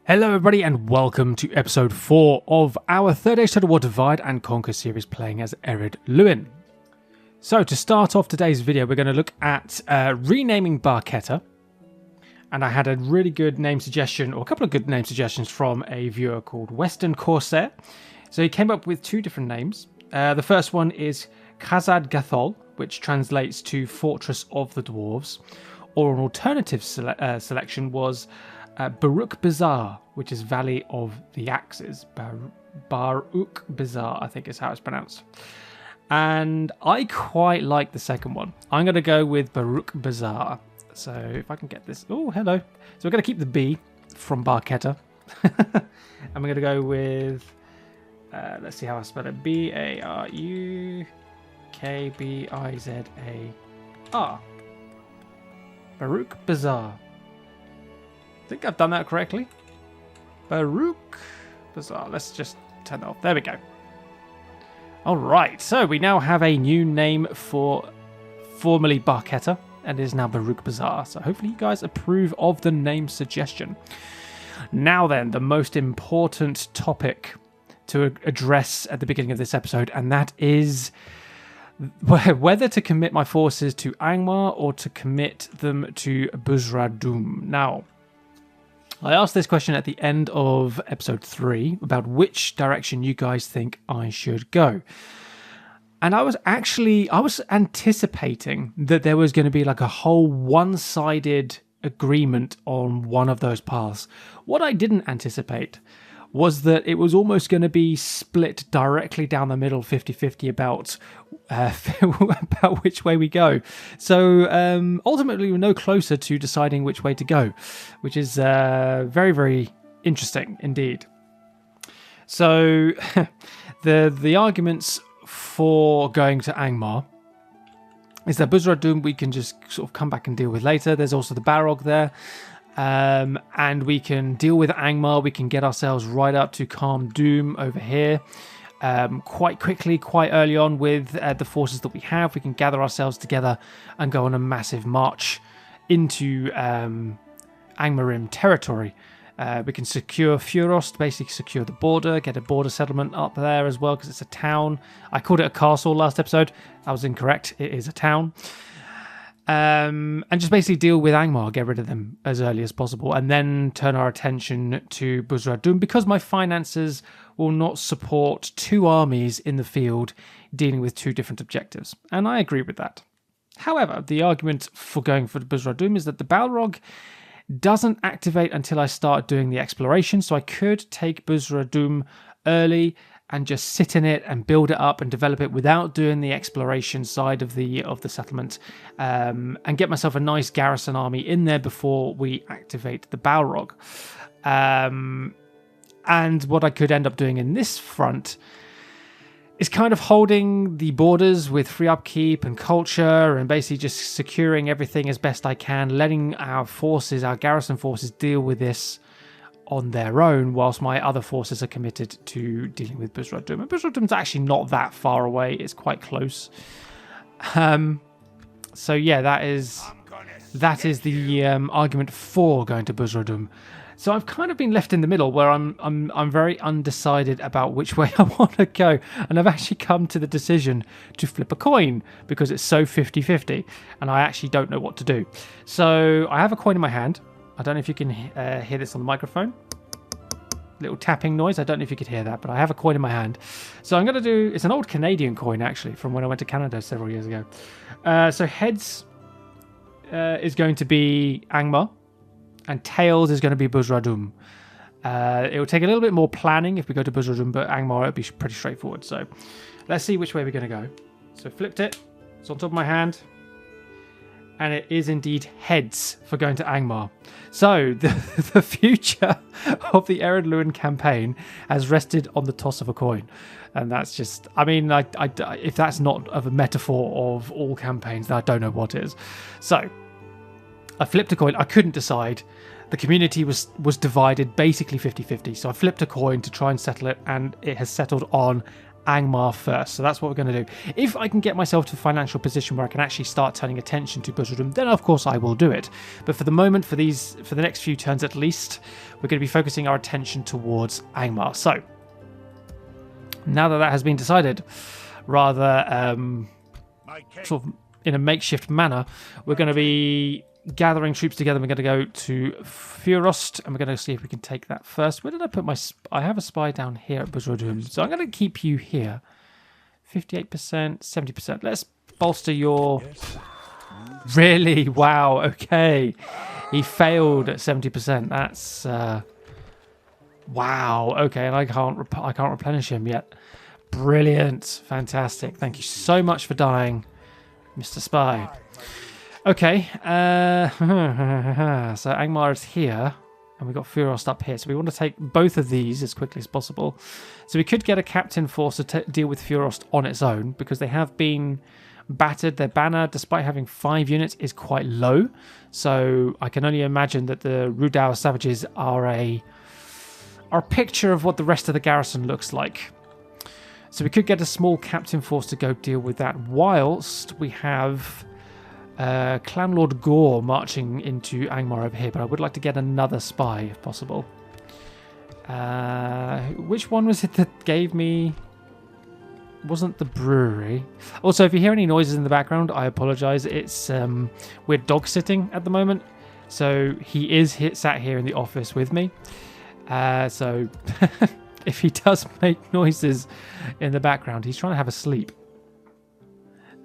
Hello everybody and welcome to episode 4 of our Third Age Total War Divide and Conquer series playing as ERED LUIN. So to start off today's video we're going to look at renaming Barketta, and I had a really good name suggestion, or a couple of good name suggestions from a viewer called Western Corsair. So he came up with two different names. The first one is Khazad Gathol, which translates to Fortress of the Dwarves, or an alternative selection was Baruch Bazaar, which is Valley of the Axes. Baruch Bazaar, I think is how it's pronounced. And I quite like the second one. I'm going to go with Baruch Bazaar. So if I can get this... Oh, hello. So we're going to keep the B from Barketta. And we're going to go with... let's see how I spell it. B-A-R-U-K-B-I-Z-A-R. Baruch Bazaar. I think I've done that correctly. Baruch Bazaar. Let's just turn that off. There we go. Alright, so we now have a new name for formerly Barketta, and it is now Baruch Bazaar. So hopefully you guys approve of the name suggestion. Now then, the most important topic to address at the beginning of this episode, and that is whether to commit my forces to Angmar or to commit them to Buzradûm. Now, I asked this question at the end of episode 3 about which direction you guys think I should go. And I was anticipating that there was going to be like a whole one-sided agreement on one of those paths. What I didn't anticipate was that it was almost going to be split directly down the middle, 50-50 about which way we go. So ultimately we're no closer to deciding which way to go, which is very, very interesting indeed. So the arguments for going to Angmar is that Buzradûm we can just sort of come back and deal with later. There's also the Balrog there. And we can deal with Angmar. We can get ourselves right up to Calm Doom over here quite quickly, quite early on with the forces that we have. We can gather ourselves together and go on a massive march into Angmarim territory. We can secure Furos, basically secure the border, get a border settlement up there as well because it's a town. I called it a castle last episode. I was incorrect. It is a town. And just basically deal with Angmar, get rid of them as early as possible, and then turn our attention to Buzradûm because my finances will not support two armies in the field dealing with two different objectives. And I agree with that. However, the argument for going for Buzradûm is that the Balrog doesn't activate until I start doing the exploration, so I could take Buzradûm early and just sit in it and build it up and develop it without doing the exploration side of the settlement, and get myself a nice garrison army in there before we activate the Balrog. And what I could end up doing in this front is kind of holding the borders with free upkeep and culture and basically just securing everything as best I can, letting our forces, our garrison forces, deal with this on their own, whilst my other forces are committed to dealing with Buzradûm. And Buzradûm's actually not that far away; it's quite close. So yeah, that is the argument for going to Buzradûm. So I've kind of been left in the middle, where I'm very undecided about which way I want to go, and I've actually come to the decision to flip a coin because it's so 50-50, and I actually don't know what to do. So I have a coin in my hand. I don't know if you can hear this on the microphone. Little tapping noise. I don't know if you could hear that, but I have a coin in my hand. So I'm going to do... It's an old Canadian coin, actually, from when I went to Canada several years ago. So heads is going to be Angmar, and tails is going to be Buzradûm. It will take a little bit more planning if we go to Buzradûm, but Angmar it'll be pretty straightforward. So let's see which way we're going to go. So flipped it. It's on top of my hand. And it is indeed heads for going to Angmar. So the future of the ERED LUIN campaign has rested on the toss of a coin. And that's just, I mean, if that's not of a metaphor of all campaigns, then I don't know what is. So I flipped a coin. I couldn't decide. The community was divided basically 50-50. So I flipped a coin to try and settle it, and it has settled on Angmar first. So that's what we're going to do. If I can get myself to a financial position where I can actually start turning attention to Buzdrem, then of course I will do it. But for the moment, for the next few turns at least, we're going to be focusing our attention towards Angmar. So now that has been decided, rather sort of in a makeshift manner, we're going to be gathering troops together. We're going to go to Furos, and we're going to see if we can take that first. Where did I put my... I have a spy down here at Buzdrem, so I'm going to keep you here. 58%, 70%. Let's bolster your... Really? Wow, okay. He failed at 70%. That's... Wow, okay, and I can't replenish him yet. Brilliant. Fantastic. Thank you so much for dying, Mr. Spy. Okay, so Angmar is here, and we've got Furos up here. So we want to take both of these as quickly as possible. So we could get a captain force to deal with Furos on its own, because they have been battered. Their banner, despite having 5 units, is quite low. So I can only imagine that the Rudau savages are a picture of what the rest of the garrison looks like. So we could get a small captain force to go deal with that, whilst we have Clan Lord Gore marching into Angmar over here. But I would like to get another spy if possible. Which one was it that gave me... Wasn't the brewery? Also, if you hear any noises in the background, I apologise. It's we're dog sitting at the moment, so he is sat here in the office with me. So if he does make noises in the background, he's trying to have a sleep.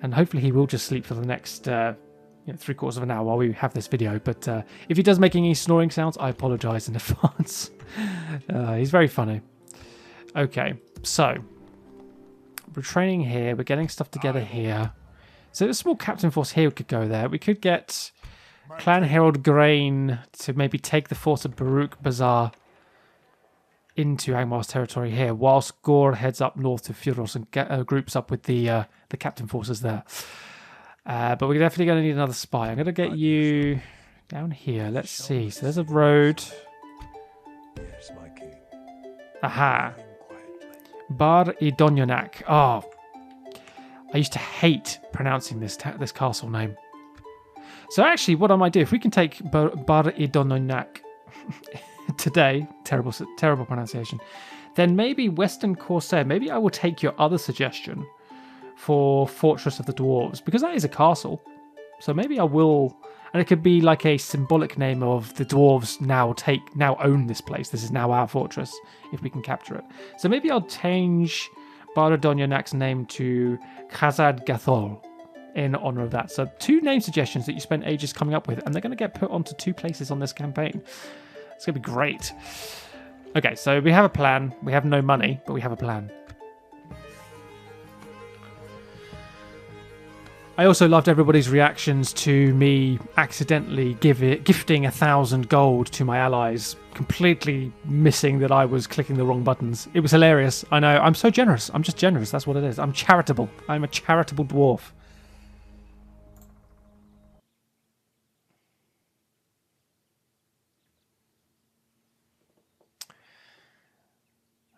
And hopefully he will just sleep for the next 3/4 of an hour while we have this video. But if he does make any snoring sounds, I apologise in advance. He's very funny. Okay, so we're training here. We're getting stuff together here. So a small captain force here could go there. We could get Clan Herald Grain to maybe take the fort of Baruch Bazaar into Angmar's territory here, whilst Gore heads up north to Furos and groups up with the captain forces there. But we're definitely going to need another spy. I'm going to get you down here. Let's see. So there's a road. Yes, my king. Aha. Ar-Adûnâim. Oh, I used to hate pronouncing this castle name. So actually, what I might do, if we can take Ar-Adûnâim today, terrible pronunciation, then maybe Western Corsair, maybe I will take your other suggestion for Fortress of the Dwarves, because that is a castle. So maybe I will, and it could be like a symbolic name of the dwarves now own this place. This is now our fortress if we can capture it. So maybe I'll change Ar-Adûnâim's name to Khazad Gathol in honor of that. So 2 name suggestions that you spent ages coming up with, and they're going to get put onto 2 places on this campaign. It's going to be great. Okay, so we have a plan. We have no money, but we have a plan. I also loved everybody's reactions to me accidentally gifting 1,000 gold to my allies, completely missing that I was clicking the wrong buttons. It was hilarious. I know. I'm so generous. I'm just generous. That's what it is. I'm charitable. I'm a charitable dwarf.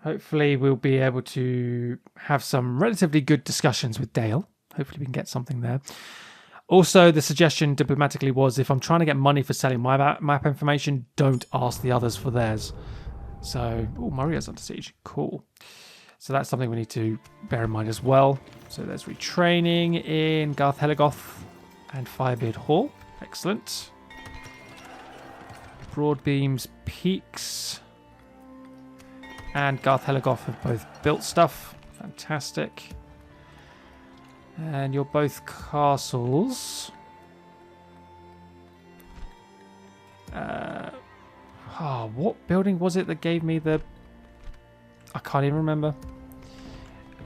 Hopefully we'll be able to have some relatively good discussions with Dale. Hopefully we can get something there. Also, the suggestion diplomatically was, if I'm trying to get money for selling my map information, don't ask the others for theirs. So, oh, Maria's under siege. Cool. So that's something we need to bear in mind as well. So there's retraining in Garth Heligoth and Firebeard Hall. Excellent. Broadbeams Peaks and Garth Heligoth have both built stuff. Fantastic. And you're both castles. What building was it that gave me the... I can't even remember.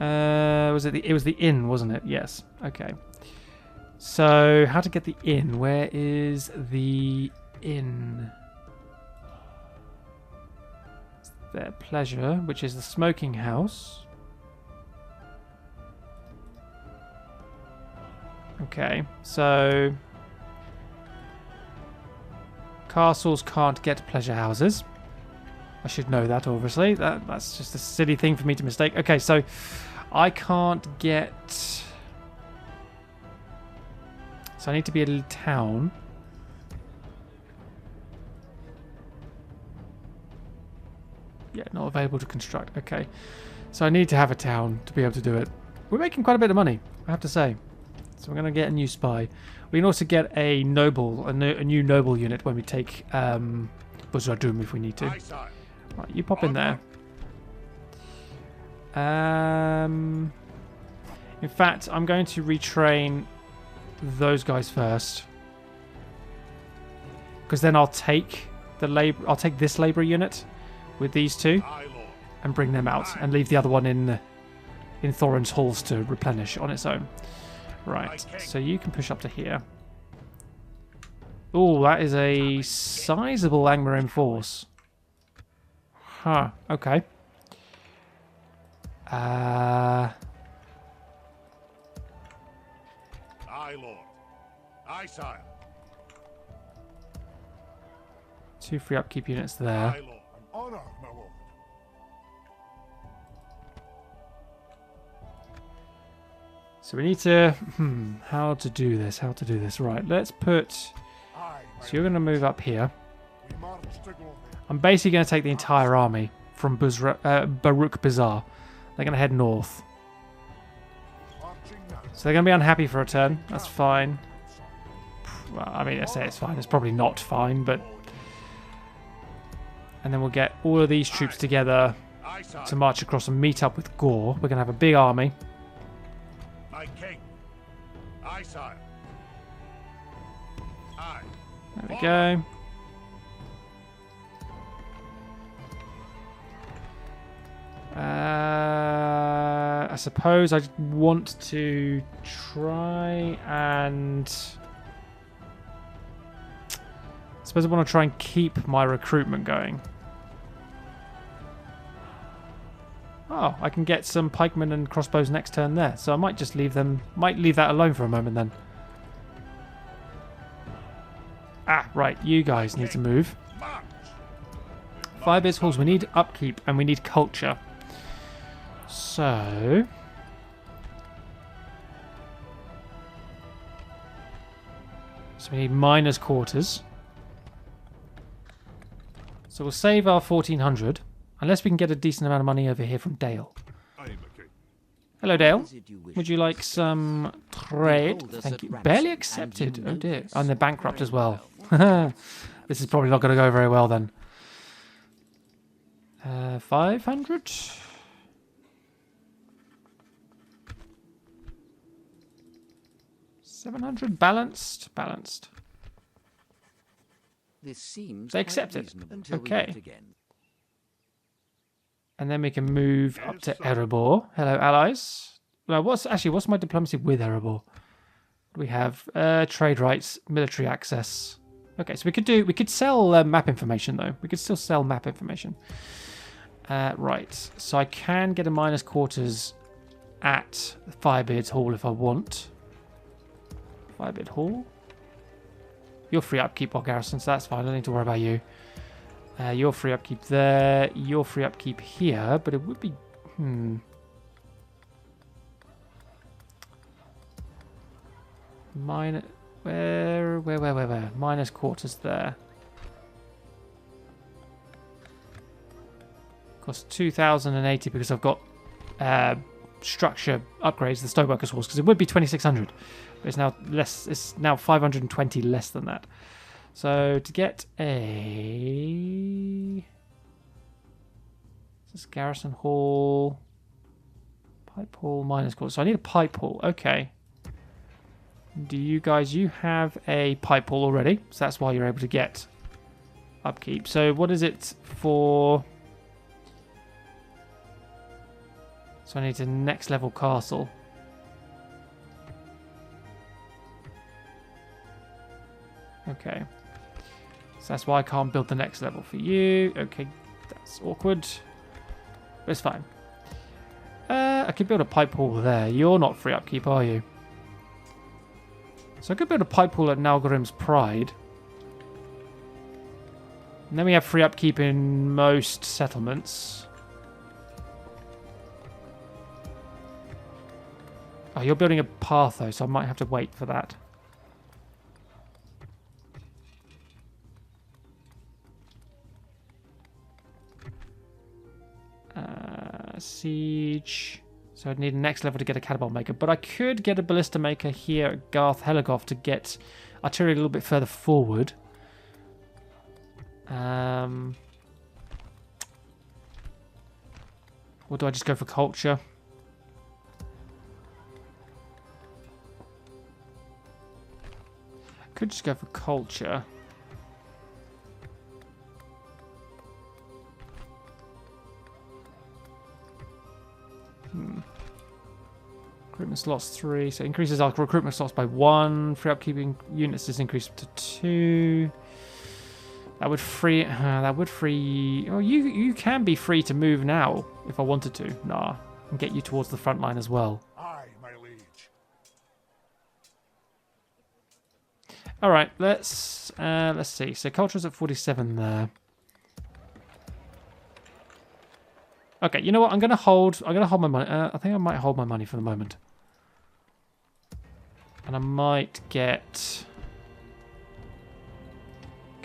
It was the inn, wasn't it? Yes. Okay. So, how to get the inn? Where is the inn? It's their pleasure, which is the smoking house. Okay, so castles can't get pleasure houses. I should know that, obviously. That's just a silly thing for me to mistake. Okay, so I can't get... So I need to be a town. Yeah, not available to construct. Okay. So I need to have a town to be able to do it. We're making quite a bit of money, I have to say. So we're going to get a new spy. We can also get a noble, a new noble unit when we take Ar-Adûnâim if we need to. Right, you pop in there. In fact, I'm going to retrain those guys first, because then I'll take the labor. I'll take this labor unit with these two and bring them out, and leave the other one in Thorin's halls to replenish on its own. Right, so you can push up to here. Oh, that is a sizable Angmar force. Huh, okay. Aye, Lord. Aye, sire. 2 free upkeep units there. Aye, Lord. An honor, my lord. So we need to... how to do this? Right, let's put... Aye, So you're going to move up here. we march to glory. I'm basically going to take the entire army from Baruch Bazaar. They're going to head north. Marching now. So they're going to be unhappy for a turn. That's fine. Well, I mean, I say it's fine. It's probably not fine, but... And then we'll get all of these troops together Aye, sire. to march across and meet up with Gore. We're going to have a big army. My king. Aye, sire. Aye. There we go. I suppose I want to try and... I suppose I want to try and keep my recruitment going. Oh, I can get some pikemen and crossbows next turn there. So I might just leave them... Might leave that alone for a moment then. Ah, right. You guys need to move. March. Firebeard's halls. We need upkeep and we need culture. So... So we need miners' quarters. So we'll save our 1400. Unless we can get a decent amount of money over here from Dale. Aye, my king. Hello, Dale. Would you like some trade? Thank you. Barely accepted. Oh dear. And they're bankrupt as well. This is probably not going to go very well then. 500? 700? Balanced? Balanced. This seems They accepted. until Okay. we meet again. And then we can move up to Erebor. Hello, allies. Well, what's my diplomacy with Erebor? We have trade rights, military access. Okay, so we could sell map information though. We could still sell map information. Right, so I can get a miners' quarters at Firebeard's Hall if I want. Firebeard Hall. You're free upkeep while garrison, so that's fine. I don't need to worry about you. You're free upkeep there. You're free upkeep here, but it would be... Where? Miners' quarters there. Costs 2,080 because I've got structure upgrades, the stoneworkers' halls, because it would be 2,600. But it's now less. It's now 520 less than that. So to get a... Is this Garrison Hall? Pipe Hall, miners' quarters. So I need a pipe hall. Okay. Do you guys... You have a pipe hall already. So that's why you're able to get upkeep. So what is it for... So I need a next level castle. Okay. So that's why I can't build the next level for you. Okay, that's awkward. But it's fine. I could build a pipe hall there. You're not free upkeep, are you? So I could build a pipe hall at Nalgrim's Pride. And then we have free upkeep in most settlements. Oh, you're building a path though, so I might have to wait for that. Siege. So I'd need a next level to get a catapult maker, but I could get a ballista maker here at Garth Heligoth to get artillery a little bit further forward. Or do I just go for culture? Could just go for culture. Recruitment slots 3, so increases our recruitment slots by 1. Free upkeeping units is increased to 2. That would free. Oh, you can be free to move now if I wanted to. Nah, and get you towards the front line as well. Aye, my liege. All right, let's see. So culture's at 47 there. Okay, you know what? I'm gonna hold my money. I think I might hold my money for the moment, and I might get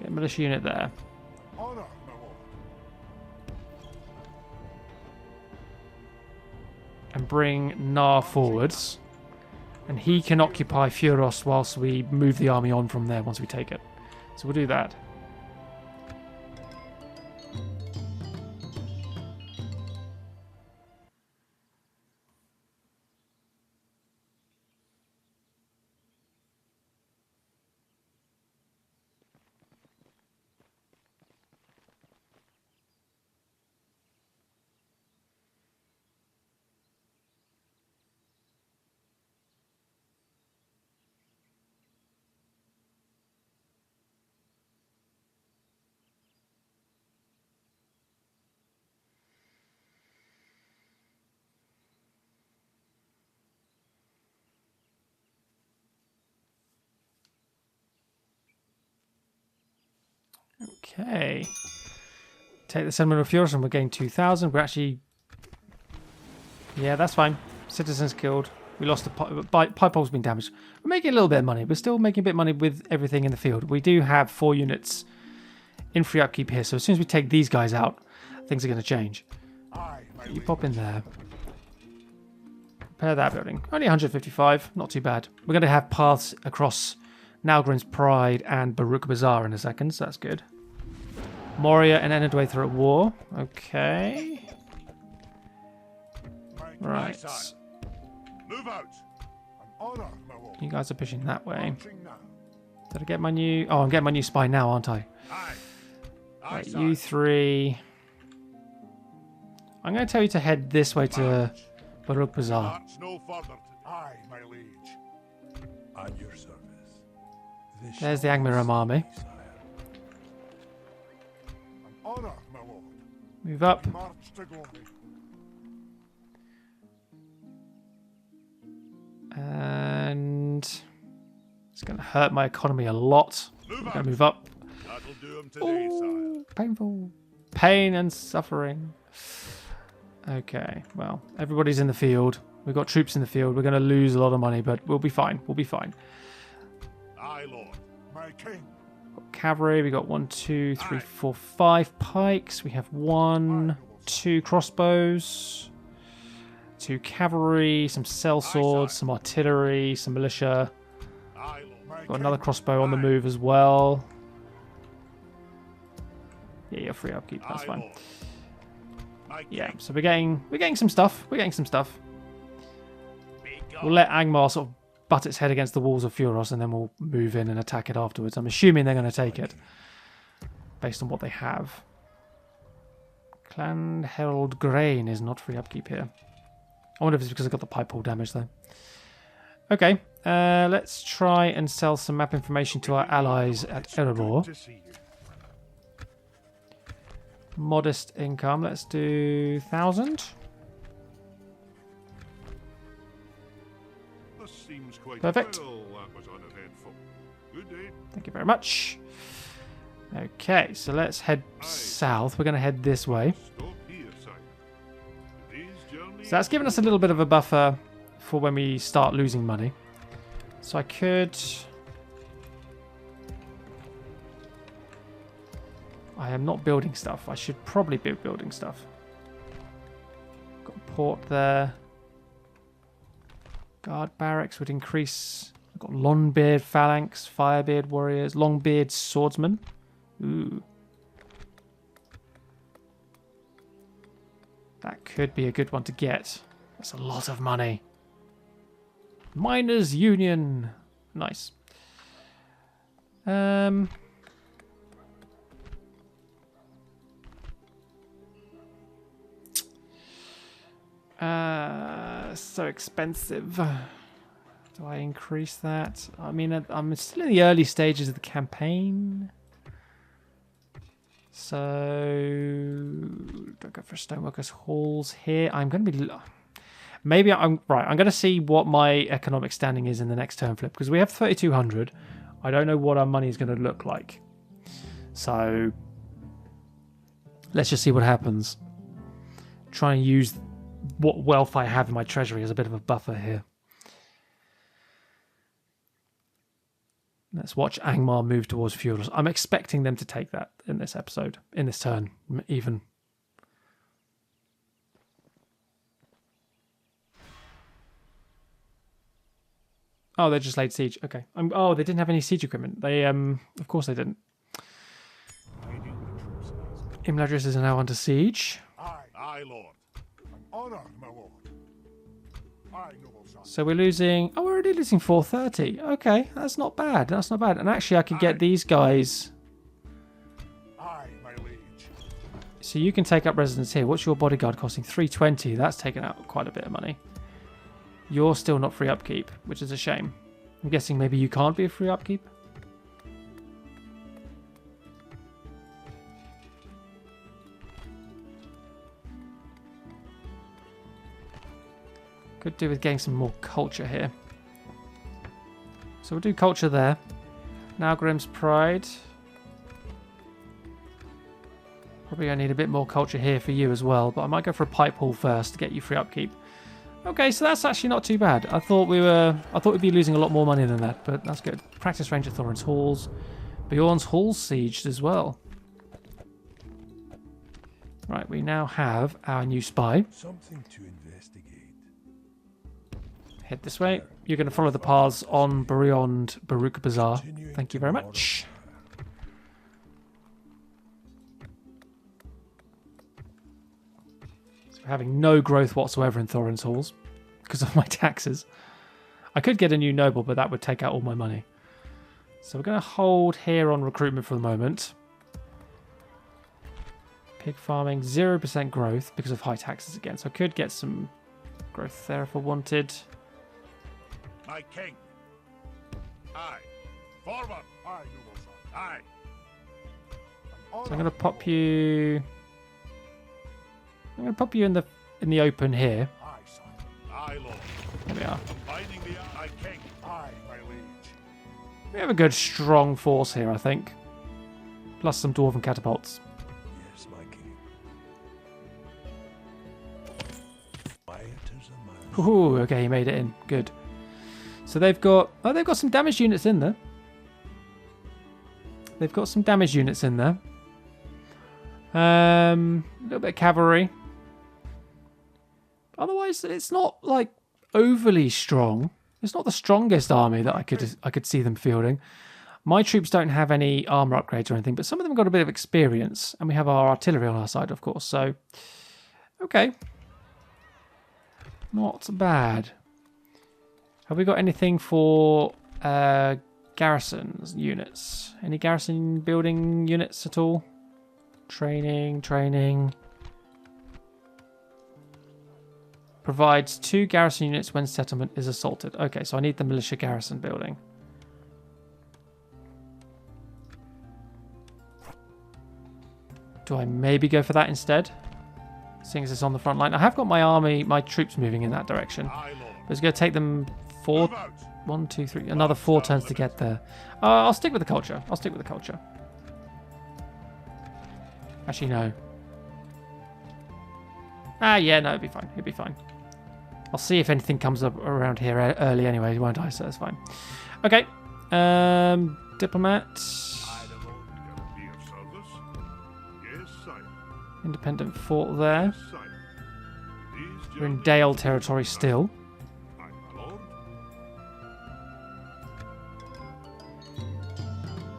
a militia unit there, Honor, my lord. and bring Nar forwards, and he can occupy Furos whilst we move the army on from there once we take it. So we'll do that. Okay. Take the settlement of Furos and we're getting 2,000. We're actually... Yeah, that's fine. Citizens killed. We lost the pipe pole's been damaged. We're making a little bit of money. We're still making a bit of money with everything in the field. We do have 4 units in free upkeep here, so as soon as we take these guys out, things are going to change. Aye, my You liege. pop in there. Repair that building. Only 155. Not too bad. We're going to have paths across Nalgrin's Pride and Baruch Bazaar in a second, so that's good. Moria and Enedwaith are at war. Okay. Right. Move out. An honor, my lord. You guys are pushing that way. Marching now. Did I get my new... Oh, I'm getting my new spy now, aren't I? Aye. Aye, Right, sire. you 3. I'm going to tell you to head this way to Baruch Bazaar. March no further. Aye, my liege. At your service. This There's the shall be Angmar army. sire. An honor, my lord. Move up. March to glory. And it's going to hurt my economy a lot. Move I'm going out. to move up. That'll do him today, sire. Ooh, painful. Pain and suffering. Okay, well, everybody's in the field. We've got troops in the field. We're going to lose a lot of money, but we'll be fine. We'll be fine. Aye, lord. My king. Got cavalry. We got 1, 2, 3, 4, 5 pikes. We have 1, 2 crossbows, 2 cavalry, some sellswords, some artillery, some militia. Aye, lord. My Got another king. crossbow on the Aye. move as well. Yeah, you're free upkeep. That's Aye, fine. lord. My Yeah, king. so we're getting some stuff. We're getting some stuff. Be We'll let Angmar sort of butt its head against the walls of Furos, and then we'll move in and attack it afterwards. I'm assuming they're going to take it, based on what they have. Clan Herald Grain is not free upkeep here. I wonder if it's because I got the pipe hole damage, though. Okay, let's try and sell some map information to our allies at Erebor. To see you. Modest income. Let's do 1,000. This seems quite Perfect. well. That was uneventful. Good day. Thank you very much. Okay, so let's head south. We're going to head this way. Stop here, sire. Today's journey So that's given us a little bit of a buffer for when we start losing money. So I could... I am not building stuff. I should probably be building stuff. Got a port there. Guard barracks would increase. I've got Longbeard phalanx, Firebeard warriors, Longbeard swordsmen. Ooh. That could be a good one to get. That's a lot of money. Miners Union. Nice. So expensive. Do I increase that? I mean, I'm still in the early stages of the campaign. So, do I go for stoneworkers halls here? I'm going to be... Maybe I'm... Right, I'm going to see what my economic standing is in the next turn flip. Because we have 3,200. I don't know what our money is going to look like. So, let's just see what happens. Try and use what wealth I have in my treasury as a bit of a buffer here. Let's watch Angmar move towards Furos. I'm expecting them to take that in this episode, in this turn, even. Oh, they just laid siege. Okay. Oh, they didn't have any siege equipment. They, of course they didn't. Imladris is now under siege. Aye, Lord. An honor, my lord. Aye, noble son. So we're losing... Oh, we're already losing 430. Okay, that's not bad. That's not bad. And actually, I could get these guys... Aye, my liege. So you can take up residence here. What's your bodyguard costing? 320. That's taken out quite a bit of money. You're still not free upkeep, which is a shame. I'm guessing maybe you can't be a free upkeep? Could do with getting some more culture here. So we'll do culture there. Now Grimm's Pride. Probably I need a bit more culture here for you as well, but I might go for a pipe hall first to get you free upkeep. Okay, so that's actually not too bad. I thought we'd be losing a lot more money than that, but that's good. Practice range at Thorin's Halls. Bjorn's Hall's sieged as well. Right, we now have our new spy. Something to investigate. Head this way. You're going to follow the paths on beyond Baruch Bazaar. Thank you very much. So we're having no growth whatsoever in Thorin's Halls because of my taxes. I could get a new noble, but that would take out all my money. So we're going to hold here on recruitment for the moment. Pig farming, 0% growth because of high taxes again. So I could get some growth there if I wanted. My king. Aye. Forward. Aye, noble son. Aye. So I'm going to pop you. I'm going to pop you in the open here. Aye, son. Aye, lord. There we are. Binding the aye, king. Aye, my liege. We have a good strong force here, I think. Plus some dwarven catapults. Yes, my king. Quiet as a mouse. Ooh, okay, he made it in. Good. So they've got some damage units in there. They've got some damage units in there. A little bit of cavalry. Otherwise, it's not like overly strong. It's not the strongest army that I could see them fielding. My troops don't have any armor upgrades or anything, but some of them got a bit of experience, and we have our artillery on our side, of course. So, okay, not bad. Have we got anything for garrisons units? Any garrison building units at all? Training. Provides 2 garrison units when settlement is assaulted. Okay, so I need the militia garrison building. Do I maybe go for that instead? Seeing as it's on the front line. I have got my army, my troops moving in that direction. But it's going to take them 1, 2, 3, another 4 turns to get there. I'll stick with the culture. Actually, no. Yeah, no, it'll be fine. I'll see if anything comes up around here early anyway, won't I? So that's fine. Okay. Diplomat. Be of service. Yes, sire. Independent fort there. Yes, sire. These We're in journeys Dale will territory be still. Aye, my lord.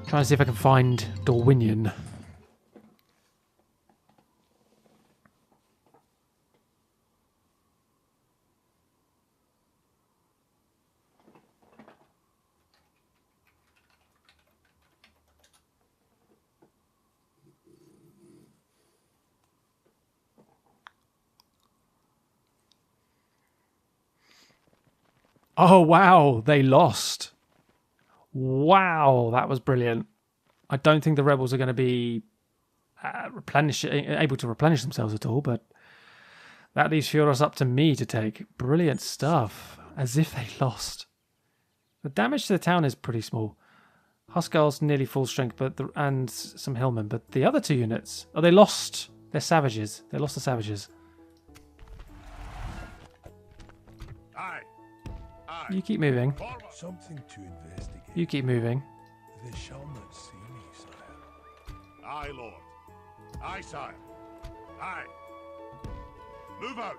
Trying to see if I can find Dorwinion. Oh, wow. They lost. Wow. That was brilliant. I don't think the rebels are going to be able to replenish themselves at all, but that leaves Furos up to me to take. Brilliant stuff. As if they lost. The damage to the town is pretty small. Huskarl's nearly full strength, and some hillmen, but the other two units... Oh, they lost their savages. They lost the savages. Aye. Aye. You keep moving. Forward. Something to investigate. You keep moving. They shall not see me, sire. Aye, lord. Aye, sire. Aye. Move out.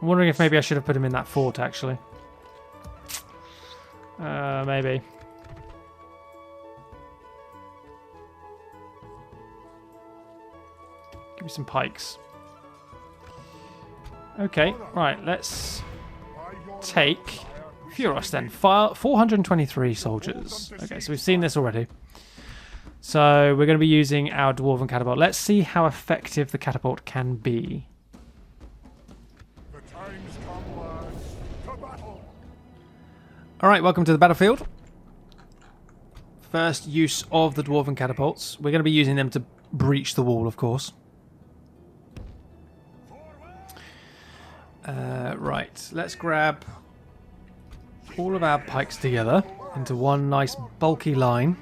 I'm wondering if maybe I should have put him in that fort, actually. Maybe. Give me some pikes. Okay, right, let's take Furos then. 423 soldiers. Okay, so we've seen this already. So we're going to be using our dwarven catapult. Let's see how effective the catapult can be. The time's come, lads. To battle. Alright, welcome to the battlefield. First use of the dwarven catapults. We're going to be using them to breach the wall, of course. Right, let's grab all of our pikes together into one nice bulky line.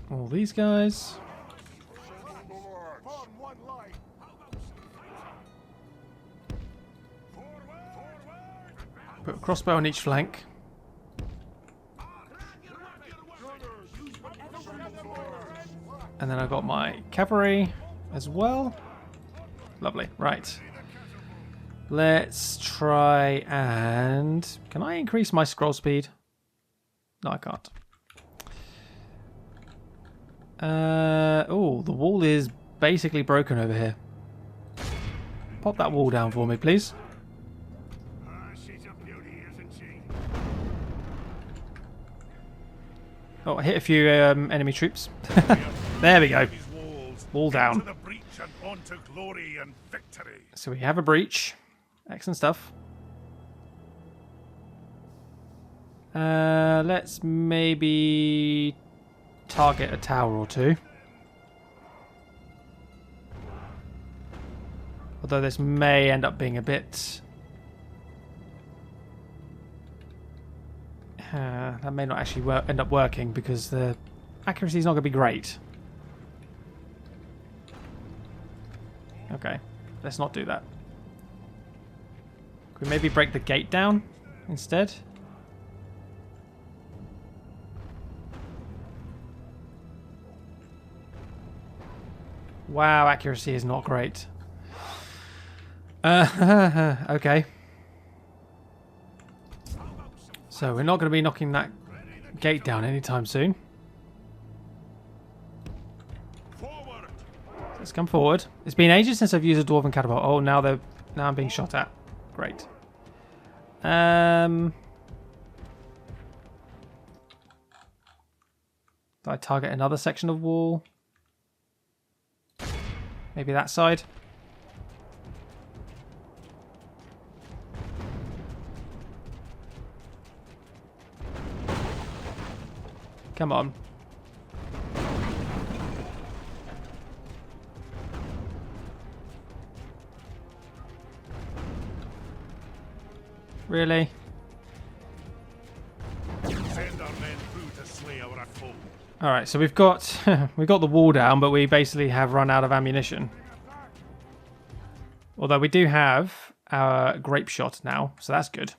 All these guys. Put a crossbow on each flank. And then I've got my cavalry as well. Lovely. Right. Let's try and... Can I increase my scroll speed? No, I can't. Oh, the wall is basically broken over here. Pop that wall down for me, please. She's a beauty, isn't she? Oh, I hit a few enemy troops. There we go. These walls. Wall down. Into the breach and on to glory and victory. So we have a breach. Excellent stuff. Let's maybe target a tower or two. Although this may end up being a bit... that may not actually end up working because the accuracy is not going to be great. Okay, let's not do that. Could we maybe break the gate down instead? Wow, accuracy is not great. Okay. So we're not going to be knocking that gate down anytime soon. Let's come forward. It's been ages since I've used a dwarven catapult. Oh, now I'm being shot at. Great. Do I target another section of wall? Maybe that side. Come on. Really? Send our men through to slay our foe. All right, so we've got we've got the wall down, but we basically have run out of ammunition. Although we do have our grape shot now, so that's good.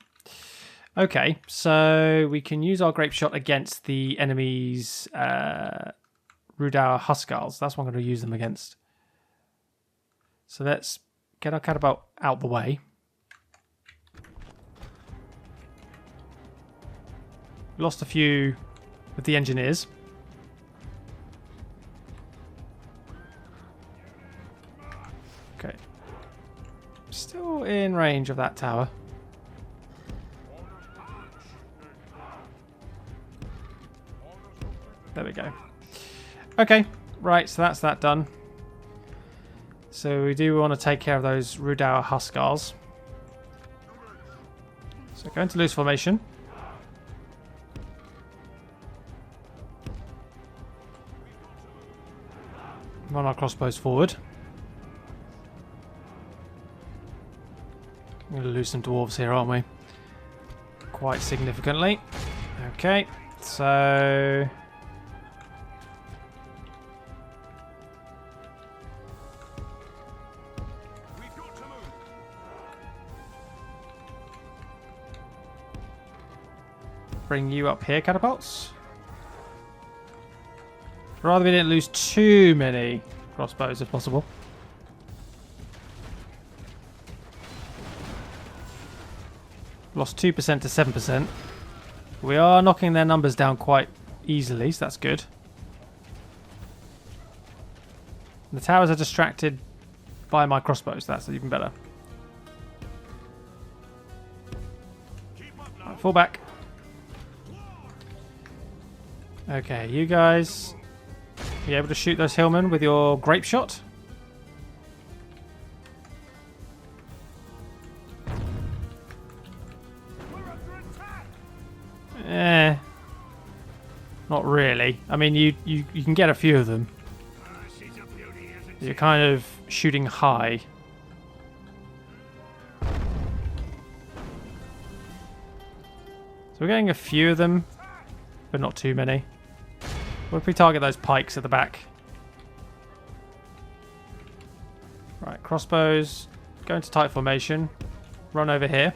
Okay, so we can use our grape shot against the enemy's Rudauer Huskarls. That's what I'm going to use them against. So let's get our catapult out the way. Lost a few with the engineers. Okay. Still in range of that tower. There we go. Okay, right, so that's that done. So we do want to take care of those Rudauer Huskarls. So go into loose formation. Run our crossbows forward. I'm going to lose some dwarves here, aren't we? Quite significantly. Okay, so... bring you up here, catapults. Rather we didn't lose too many crossbows if possible. Lost 2% to 7%. We are knocking their numbers down quite easily, so that's good. The towers are distracted by my crossbows, that's even better. Right, fall back. Okay, you guys... are you able to shoot those hillmen with your grape shot? Not really. I mean, you can get a few of them. You're kind of shooting high. So we're getting a few of them, but not too many. What if we target those pikes at the back? Right, crossbows. Go into tight formation. Run over here.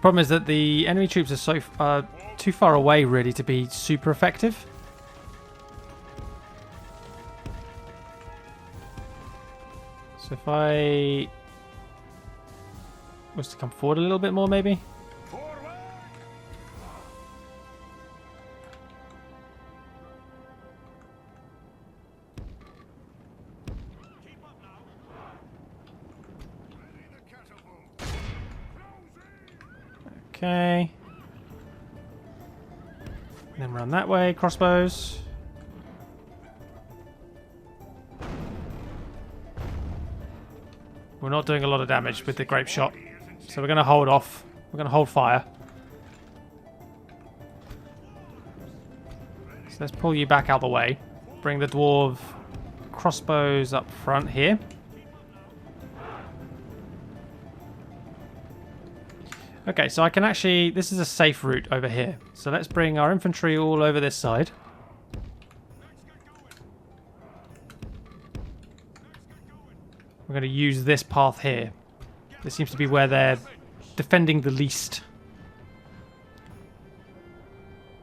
Problem is that the enemy troops are too far away, really, to be super effective. So if I was to come forward a little bit more, maybe. Okay. And then run that way, crossbows. We're not doing a lot of damage with the grape shot, so we're going to hold off. We're going to hold fire. So let's pull you back out the way. Bring the dwarf crossbows up front here. Okay, so I can actually... this is a safe route over here. So let's bring our infantry all over this side. We're going to use this path here. This seems to be where they're defending the least.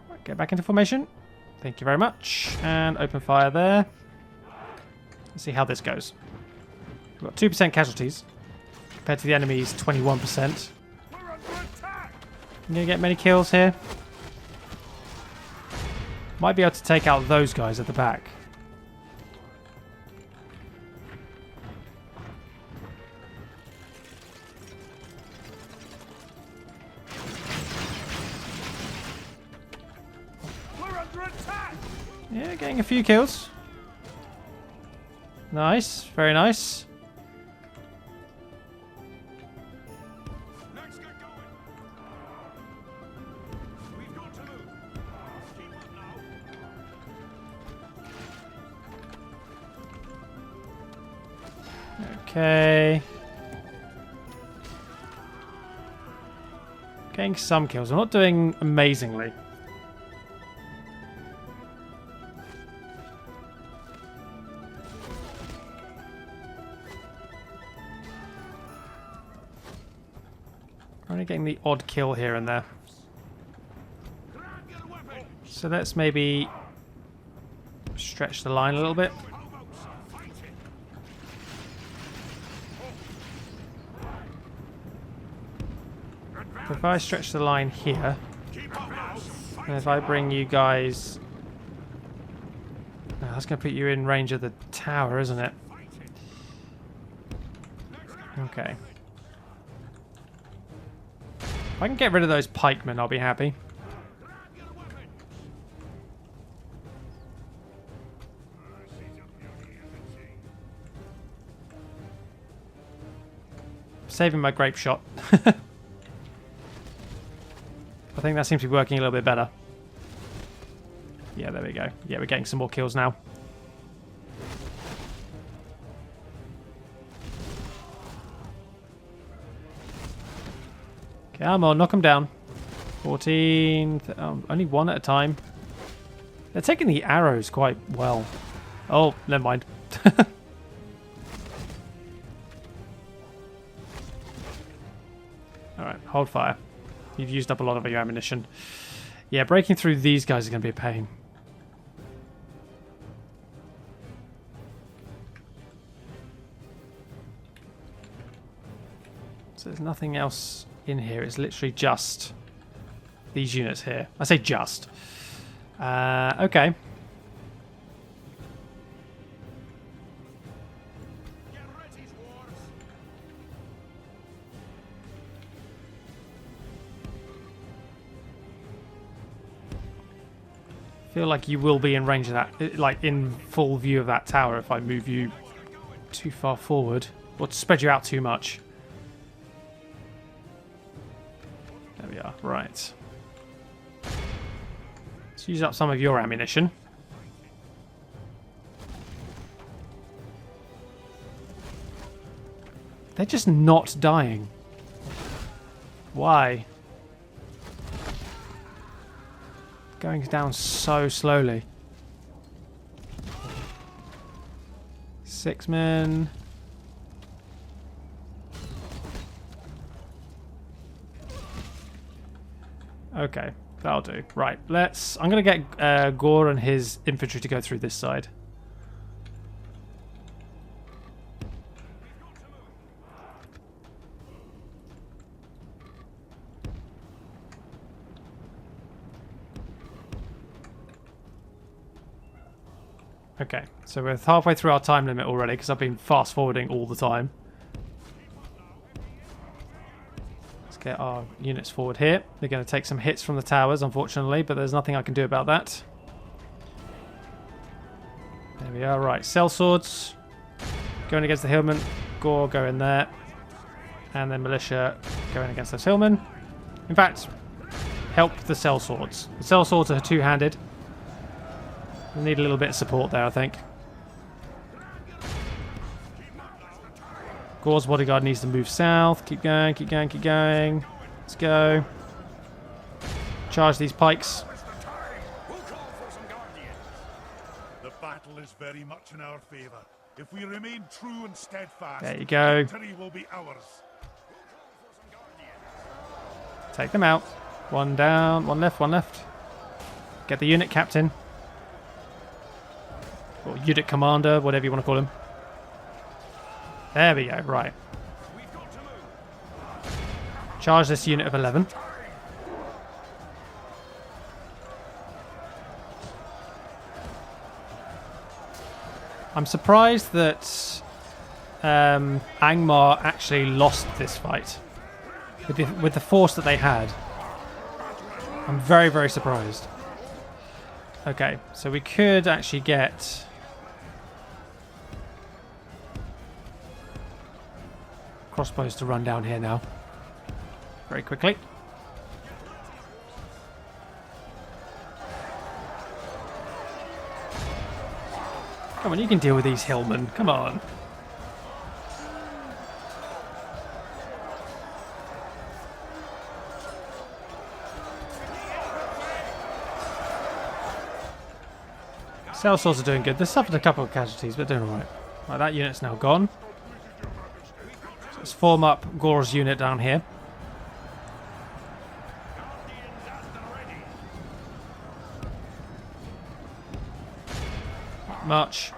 Right, get back into formation. Thank you very much. And open fire there. Let's see how this goes. We've got 2% casualties compared to the enemy's 21%. Can you get many kills here? Might be able to take out those guys at the back. Yeah, getting a few kills. Nice, very nice. Okay. Getting some kills. I'm not doing amazingly. Only getting the odd kill here and there. So let's maybe stretch the line a little bit. So if I stretch the line here, and if I bring you guys... Oh, that's going to put you in range of the tower, isn't it? Okay. If I can get rid of those pikemen, I'll be happy. Saving my grape shot. I think that seems to be working a little bit better. Yeah, there we go. Yeah, we're getting some more kills now. Come on, knock them down. 14. Only one at a time. They're taking the arrows quite well. Oh, never mind. Alright, hold fire. You've used up a lot of your ammunition. Yeah, breaking through these guys is going to be a pain. So there's nothing else in here. It's literally just these units here. I say just. Okay. Feel like you will be in range of that, like in full view of that tower if I move you too far forward or to spread you out too much. There we are. Right. Let's use up some of your ammunition. They're just not dying. Why? Going down so slowly. 6 men. Okay, that'll do. Right, let's... I'm going to get Gore and his infantry to go through this side. Okay, so we're halfway through our time limit already because I've been fast forwarding all the time. Let's get our units forward here. They're going to take some hits from the towers, unfortunately, but there's nothing I can do about that. There we are. Right, sellswords going against the hillmen. Gore going there. And then militia going against those hillmen. In fact, help the sellswords. The sellswords are two-handed. We need a little bit of support there, I think. Gore's bodyguard needs to move south. Keep going, keep going, keep going. Let's go. Charge these pikes. The battle is very much in our favor. If we remain true and steadfast, there you go. victory will be ours. Take them out. One down, one left, one left. Get the unit captain. Or unit commander, whatever you want to call him. There we go, right. Charge this unit of 11. I'm surprised that Angmar actually lost this fight. With the force that they had. I'm very, very surprised. Okay, so we could actually get... crossbows to run down here now. Very quickly. Come on, you can deal with these hillmen. Come on. Sellswords are doing good. They suffered a couple of casualties, but doing alright. Right, that unit's now gone. So let's form up Gore's unit down here. March.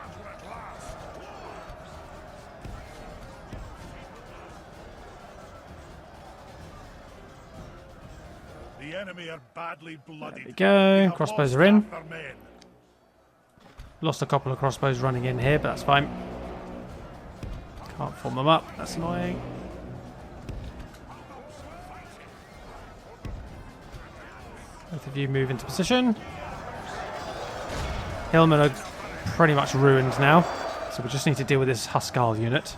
The enemy are badly bloodied. There we go. We have Crossbows lost are in. half their men. Lost a couple of crossbows running in here, but that's fine. Can't form them up. That's annoying. Both of you move into position. Hillmen are pretty much ruined now, so we just need to deal with this Huskarl unit.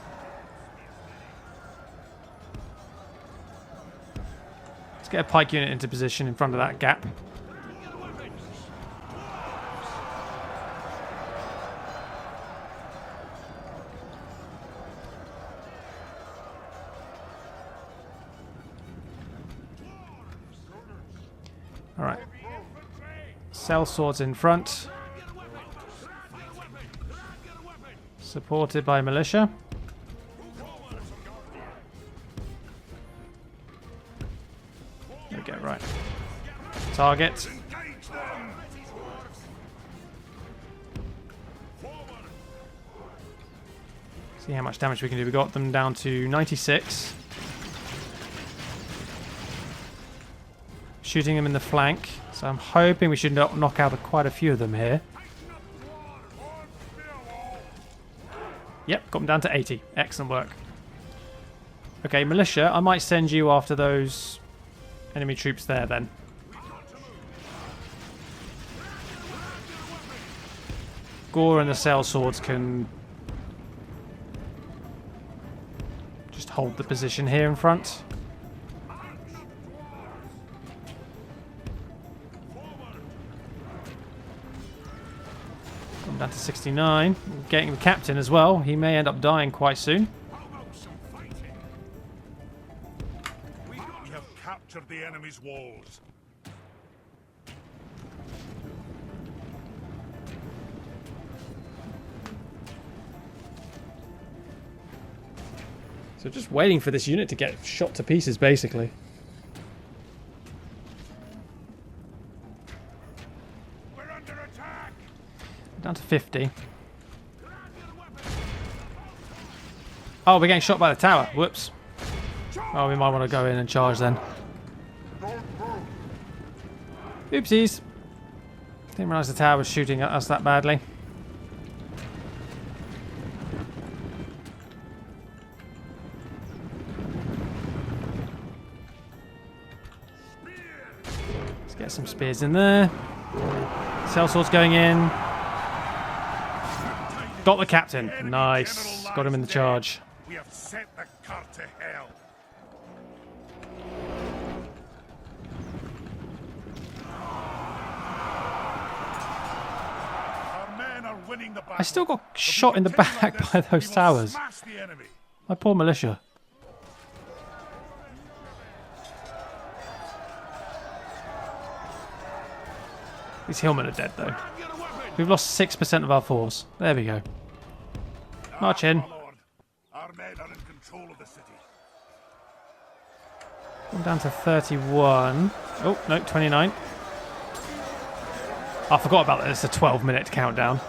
Let's get a pike unit into position in front of that gap. Alright. Sellswords in front. Supported by militia. There we go, right. Target. See how much damage we can do. We got them down to 96. Shooting them in the flank. So I'm hoping we should knock out quite a few of them here. Yep, got them down to 80. Excellent work. Okay, militia, I might send you after those enemy troops there then. Gore and the sellswords can just hold the position here in front. Down to 69. Getting the captain as well. He may end up dying quite soon. We have captured the enemy's walls. So just waiting for this unit to get shot to pieces, basically. Down to 50. Oh, we're getting shot by the tower. Whoops. Oh, we might want to go in and charge then. Oopsies. Didn't realise the tower was shooting at us that badly. Let's get some spears in there. Sellswords going in. Got the captain. Nice. Got him in the charge. We have sent the cart to hell. Our men are winning the battle. I still got shot in the back by those towers. Smash the enemy. My poor militia. These hillmen are dead though. We've lost 6% of our force. There we go. March in. Our men are in control of the city. I'm down to 31. Oh, no, 29. I forgot about that. It's a 12-minute countdown.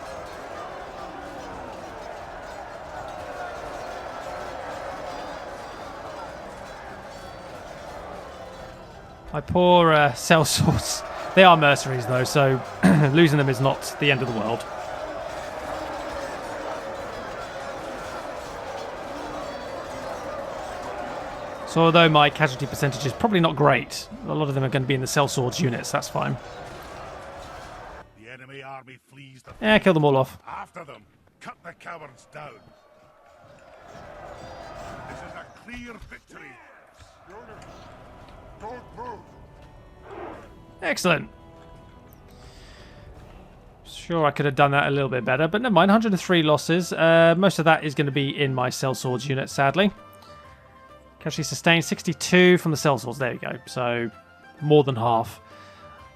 My poor sellswords. They are mercenaries though, so losing them is not the end of the world. So although my casualty percentage is probably not great, a lot of them are going to be in the sellswords units, that's fine. The enemy army flees the Yeah, kill them all off. After them, cut the cowards down. This is a clear victory. Don't move. Excellent. Sure, I could have done that a little bit better, but never mind. 103 losses. Most of that is going to be in my sellswords unit, sadly. Casualty sustained 62 from the sellswords. There we go. So more than half.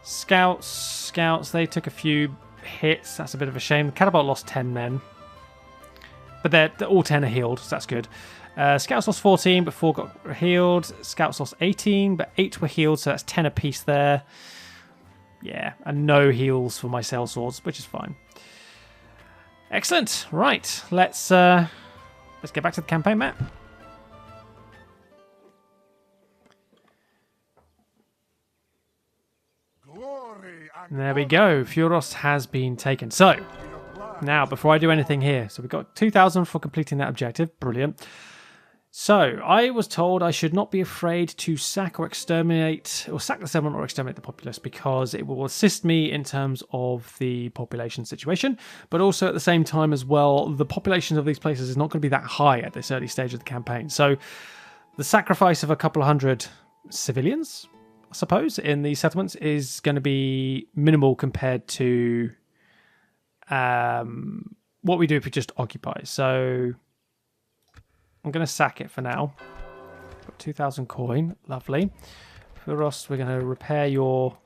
Scouts, they took a few hits. That's a bit of a shame. Catapult lost 10 men. But they're all 10 are healed, so that's good. Scouts lost 14, but 4 got healed. Scouts lost 18, but 8 were healed, so that's 10 apiece there. Yeah, and no heals for my sellswords, which is fine. Excellent. Right, let's get back to the campaign map. There we go. Furos has been taken. So, now, before I do anything here, so we've got 2,000 for completing that objective. Brilliant. So, I was told I should not be afraid to sack or exterminate, or sack the settlement or exterminate the populace, because it will assist me in terms of the population situation, but also at the same time as well, the populations of these places is not going to be that high at this early stage of the campaign. So, the sacrifice of a couple of hundred civilians, I suppose, in these settlements is going to be minimal compared to what we do if we just occupy. So I'm going to sack it for now. Got 2,000 coin. Lovely. Furos, we're going to repair your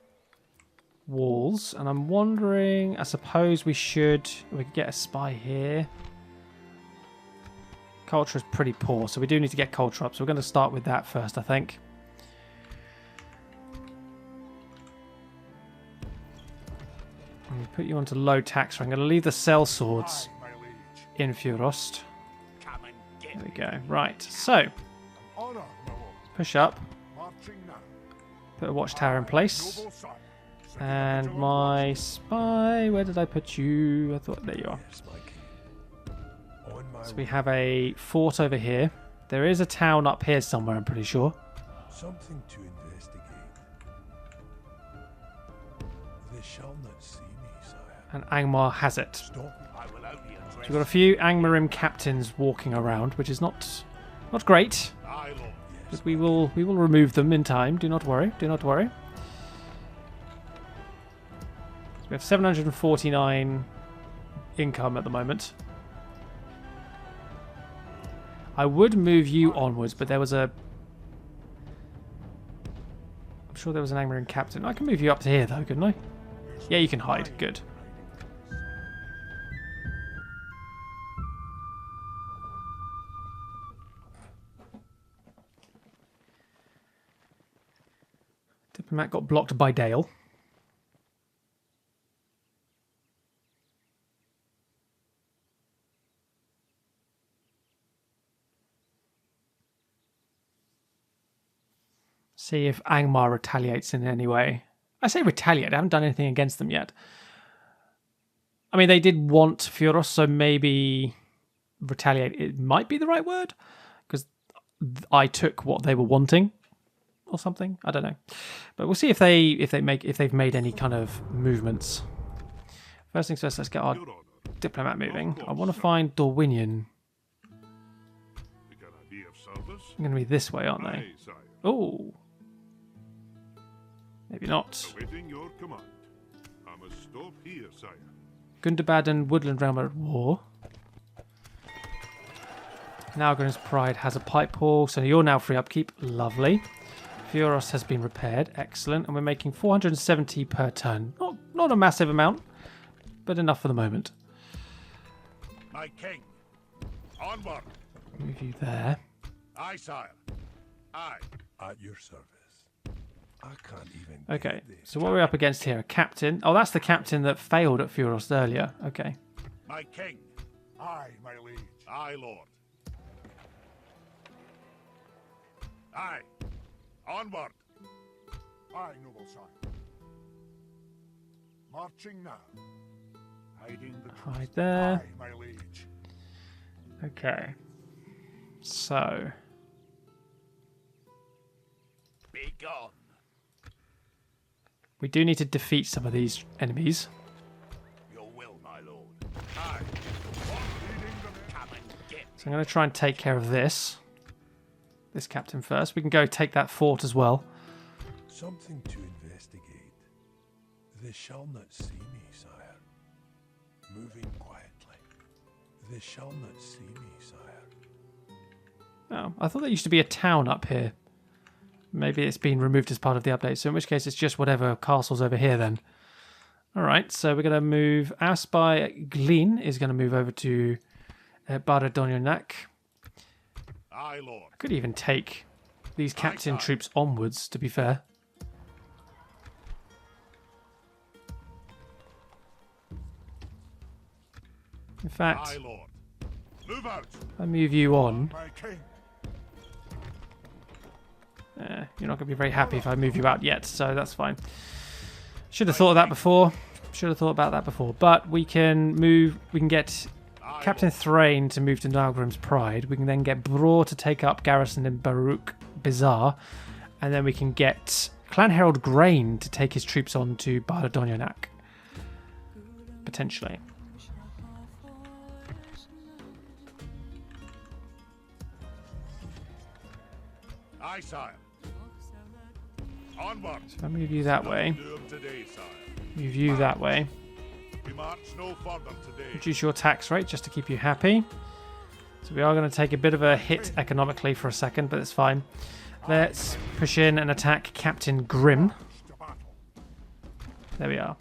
walls. And I'm wondering, I suppose we could get a spy here. Culture is pretty poor, so we do need to get culture up. So we're going to start with that first, I think. Put you onto low tax. I'm going to leave the sellswords in Furos. There we go. Right, so push up. Put a watchtower in place. And my spy, where did I put you? I thought, there you are. So we have a fort over here. There is a town up here somewhere, I'm pretty sure. Something to investigate. They shall not see me, sire. And Angmar has it. Stop. So we've got a few Angmarim captains walking around, which is not great. But we will remove them in time. Do not worry. Do not worry. So we have 749 income at the moment. I would move you onwards, but there was a... I'm sure there was an Angmarim captain. I can move you up to here, though, couldn't I? Yeah, you can hide. Good. Diplomat got blocked by Dale. See if Angmar retaliates in any way. I say retaliate, I haven't done anything against them yet. I mean, they did want Furos, so maybe retaliate, it might be the right word, because I took what they were wanting. Or something, I don't know, but we'll see if they've made any kind of movements. First things first, let's get our diplomat moving. I want to find Dorwinian. I'm going to be this way, aren't they? Oh, maybe not. Gundabad and Woodland Realm are at war. Nalgren's Pride has a pipe wall, so you're now free upkeep. Lovely. Furos has been repaired. Excellent. And we're making 470 per turn. Not a massive amount, but enough for the moment. My king, onward. Move you there. Aye, sire. Aye. At your service. I can't even. Okay, so what are we up against here? A captain. Oh, that's the captain that failed at Furos earlier. Okay. My king. Aye, my liege. Aye, lord. Aye. Onward! Aye, noble sire. Marching now. Hiding the Hide there. Aye, my liege. Okay. So. Be gone. We do need to defeat some of these enemies. Your will, my lord. Aye. Come and get. So I'm going to try and take care of this. This captain first. We can go take that fort as well. Something to investigate. They shall not see me, sire. Moving quietly. They shall not see me, sire. Oh, I thought there used to be a town up here. Maybe it's been removed as part of the update. So in which case it's just whatever castle's over here then. All right, so we're going to move. Our spy Glyn is going to move over to Ar-Adûnâim. Aye, Lord. I could even take these captain troops onwards, to be fair. In fact, Aye, Lord. Move out. I move you on. My king. You're not going to be very happy if I move you out yet, so that's fine. Should have thought of that before. Should have thought about that before. But we can move. We can get Captain Thrain to move to Nalgrim's Pride. We can then get Bror to take up garrison in Baruch Bizarre, and then we can get Clan Herald Grain to take his troops on to Ar-Adûnâim, potentially. Aye, sire. Onward. So if I move you that way, Today, sire. move you that way. We march no further today. Reduce your tax rate just to keep you happy. So we are going to take a bit of a hit economically for a second, but it's fine. Let's push in and attack Captain Grim. There we are.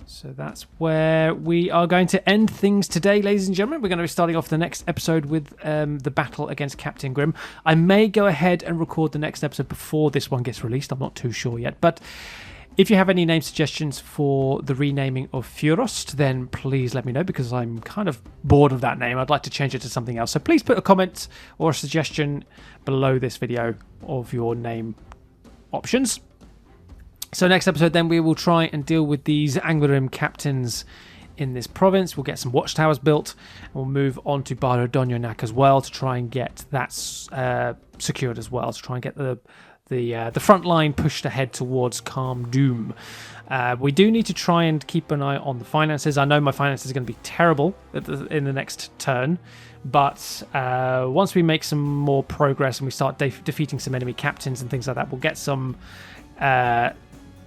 So that's where we are going to end things today, ladies and gentlemen. We're going to be starting off the next episode with the battle against Captain Grim. I may go ahead and record the next episode before this one gets released. I'm not too sure yet. But if you have any name suggestions for the renaming of Furos, then please let me know, because I'm kind of bored of that name. I'd like to change it to something else. So please put a comment or a suggestion below this video of your name options. So next episode then we will try and deal with these Angmar captains in this province. We'll get some watchtowers built, and we'll move on to Ar-Adûnâim as well to try and get that secured as well, to try and get the front line pushed ahead towards Calm Doom. We do need to try and keep an eye on the finances. I know my finances are going to be terrible in the next turn, but once we make some more progress and we start defeating some enemy captains and things like that, we'll get some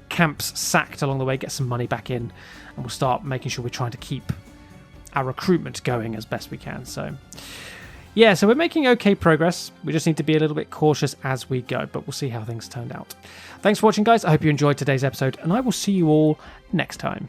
camps sacked along the way, get some money back in, and we'll start making sure we're trying to keep our recruitment going as best we can. So yeah, so we're making okay progress. We just need to be a little bit cautious as we go, but we'll see how things turned out. Thanks for watching, guys. I hope you enjoyed today's episode, and I will see you all next time.